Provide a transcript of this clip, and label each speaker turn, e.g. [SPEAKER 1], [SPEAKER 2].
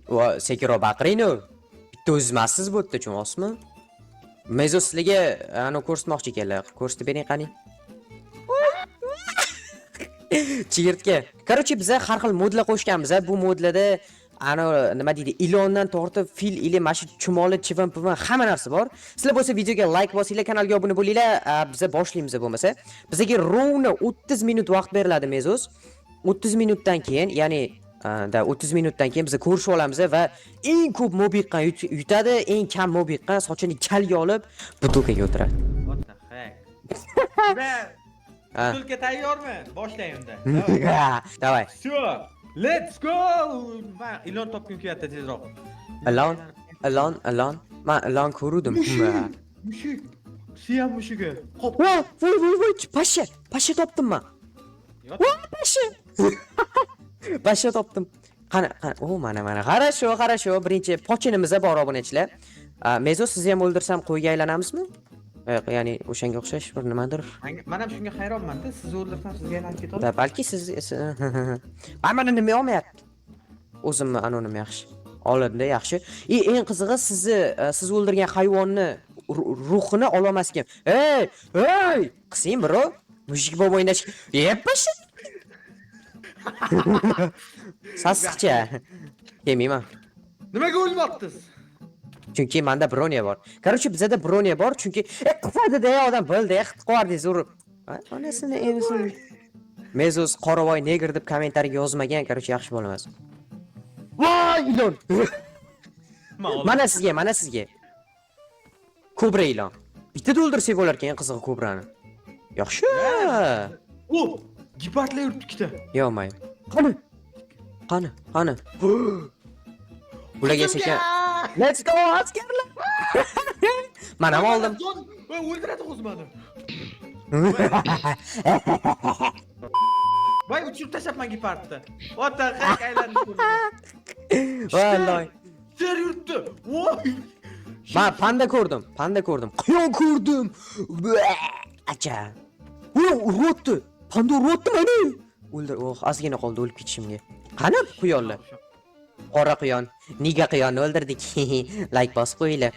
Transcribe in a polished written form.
[SPEAKER 1] Va sekinroq baqiring-ku. Bitta o'zimasiz bu yerda, tushunasizmi? Mezos sizlarga ani ko'rsatmoqchi ekanlar. Ko'rsatib bering qani. Chigirtka. Короче, biz har xil modlar qo'shganmiz. Bu modlarda ana nima deydi, ilondan tortib fil ile mana shu chumoli, chivan, puvan hamma narsa bor. Sizlar bo'lsa videoga like bosinglar, kanalga obuna bo'linglar. Biz boshlaymiz bo'lmasa. Bizga rovna 30 minut vaqt beriladi Mezos. 30 minutdan keyin, ya'ni 30 minutdan keyin biz ko'rishib olamiz va eng ko'p mob yiqqan yutadi, eng kam mob yiqqan sochini kalga olib butukaga o'tiradi.
[SPEAKER 2] What the heck? Tulka tayyormi? Boshlang unda.
[SPEAKER 1] Davay.
[SPEAKER 2] Всё. Let's go. Va ilon topgim kelyapti tezroq.
[SPEAKER 1] Ilon. Men ilon ko'rdim.
[SPEAKER 2] Mushuk. Siyam mushugi. Hop.
[SPEAKER 1] Voy, pasha topdim men. Voy, pasha. Pasha topdim. Qani, mana. Qarasho. Birinchi pochinimiz bor obunachilar. Mezos sizni ham o'ldirsam qo'yga aylanamizmi? Ya'ni o'shanga o'xshash bir nimadir.
[SPEAKER 2] Men ham shunga hayronman-da, sizni o'ldirsam sizga aylanib ketadi.
[SPEAKER 1] Balki siz mana nima olmayapti. O'zimni anonim yaxshi. Oladida yaxshi. Eng qizig'i siz o'ldirgan hayvonni ruhini ola olmas ekan. Ey! Qising bro. Mushuk bo'lib o'ynash. Yeppashi. Sassiqcha. Yemeyman.
[SPEAKER 2] Nimaga o'lmabsiz?
[SPEAKER 1] Chunki menda broniya bor. Короче, bizda broniya bor, chunki qufadi-da odam bo'ldi, xit qordingiz urib. Onasini emisini. Mezos qoravoy neger deb kommentariyaga yozmagan, короче, yaxshi bo'lmas. Voy, ilon. Mana sizga. Kobra ilon. Bitta o'ldirsak bo'lar ekan, qizig'i kobrani. Yaxshi.
[SPEAKER 2] O, gepardlar yuribdi ikkita.
[SPEAKER 1] Yo'may. Qani. Ularga sekin. Let's go, askarlar. Mana oldim.
[SPEAKER 2] Va o'ldiradi o'zimni. Voy, uchirib tashlabman gepardni. What the heck aylanib ko'rdim.
[SPEAKER 1] Vallahi.
[SPEAKER 2] Ser yuribdi. Voy.
[SPEAKER 1] Men panda ko'rdim. Quyon ko'rdim. Acha. Urotdi. Panda urotdi meni. O'ldir. Ozgina qoldi o'lib ketishimga. Qani quyonlar? Qora quyon, niga quyonni o'ldirdik. Like bosib qo'yinglar.